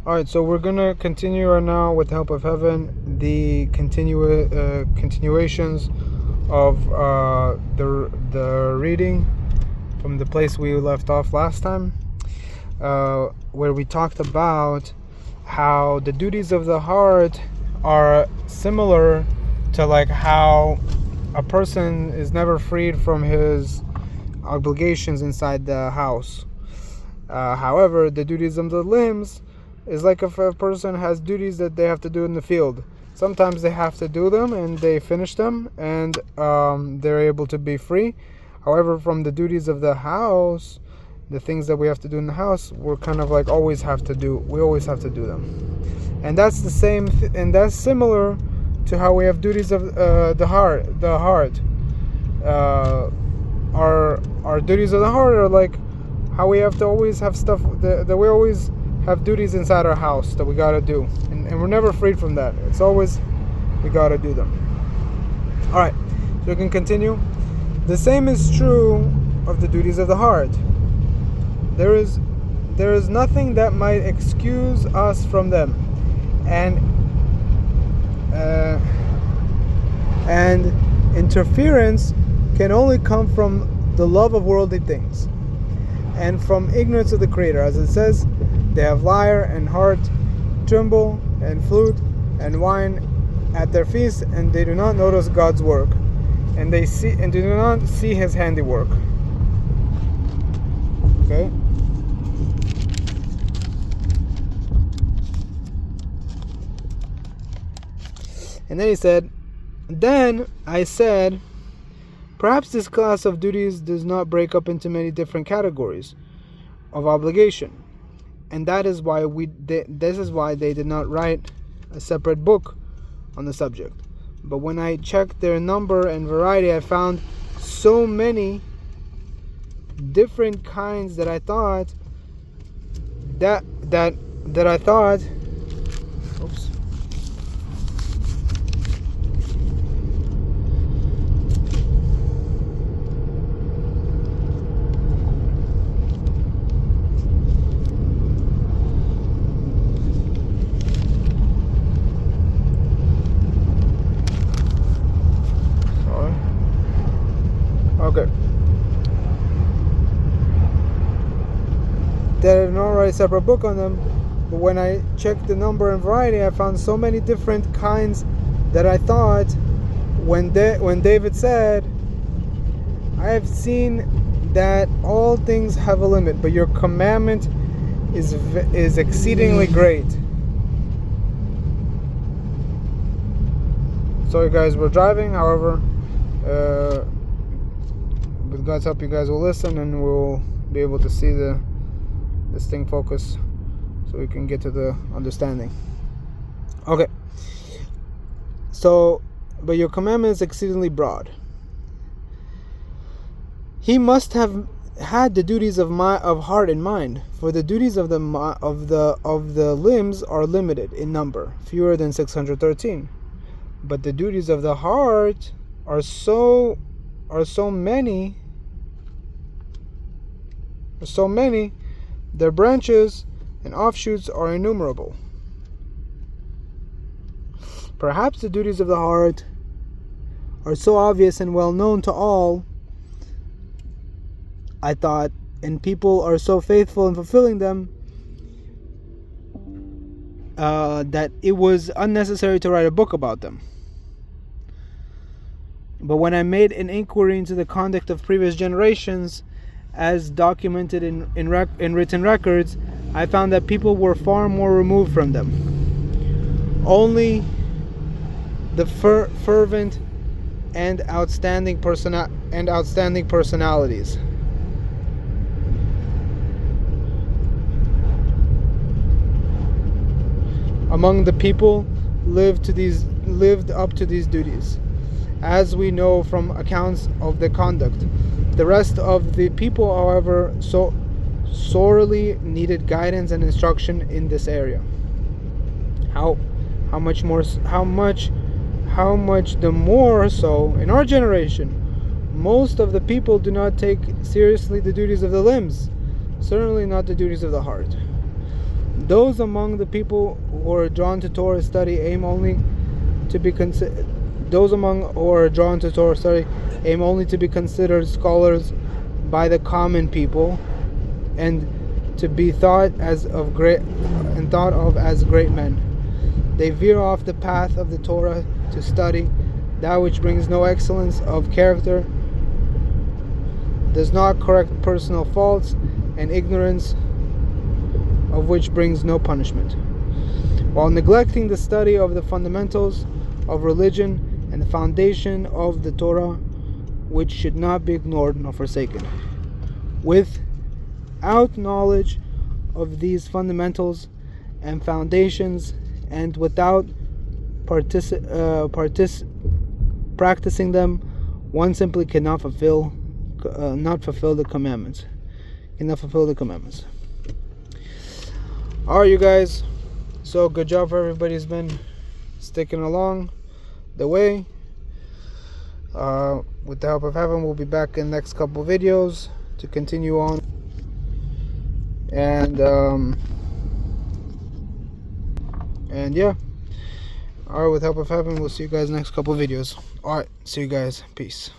Alright, so we're gonna continue right now with the help of heaven the continuations of the reading from the place we left off last time, where we talked about how the duties of the heart are similar to like how a person is never freed from his obligations inside the house. However, the duties of the limbs is like if a person has duties that they have to do in the field. Sometimes they have to do them and they finish them and they're able to be free. However, from the duties of the house, the things that we have to do in the house, we're kind of like always have to do. We always have to do them, and that's the same. And that's similar to how we have duties of the heart. The heart. Our duties of the heart are like how we have to always have stuff that we always have duties inside our house that we gotta do, and we're never freed from that. It's always we gotta do them. All right, so we can continue. The same is true of the duties of the heart. There is nothing that might excuse us from them, and interference can only come from the love of worldly things and from ignorance of the Creator. As it says, they have lyre and harp, timbrel and flute and wine at their feast, and they do not notice God's work, and they do not see His handiwork. Okay. And then he said, then I said, perhaps this class of duties does not break up into many different categories of obligation, and that is why this is why they did not write a separate book on the subject. But when I checked their number and variety, I found so many different kinds that I thought that I thought. Oops. Okay. They did not write a separate book on them, but when I checked the number and variety, I found so many different kinds that I thought, when David said, I have seen that all things have a limit, but your commandment is exceedingly great. Sorry guys, we're driving, however, with God's help, you guys will listen, and we'll be able to see this thing focus, so we can get to the understanding. Okay. So, but your commandment is exceedingly broad. He must have had the duties of heart in mind, for the duties of the limbs are limited in number, fewer than 613. But the duties of the heart are so many, their branches and offshoots are innumerable. Perhaps the duties of the heart are so obvious and well known to all, I thought, and people are so faithful in fulfilling them, that it was unnecessary to write a book about them. But when I made an inquiry into the conduct of previous generations, as documented in written records, I found that people were far more removed from them. Only the fervent and outstanding personalities among the people lived up to these duties, as we know from accounts of the conduct. The rest of the people, however, so sorely needed guidance and instruction in this area. How much the more so in our generation. Most of the people do not take seriously the duties of the limbs, certainly not the duties of the heart. Those among the people who are drawn to Torah study aim only to be considered scholars by the common people, and to be thought of as great men. They veer off the path of the Torah to study that which brings no excellence of character, does not correct personal faults, and ignorance of which brings no punishment, while neglecting the study of the fundamentals of religion and the foundation of the Torah, which should not be ignored nor forsaken. Without knowledge of these fundamentals and foundations, and without practicing them, one simply cannot fulfill the commandments. Alright, you guys. So good job for everybody who's been sticking along the way. With the help of heaven, we'll be back in the next couple of videos to continue on. And yeah. Alright, with the help of heaven, we'll see you guys next couple of videos. Alright, see you guys. Peace.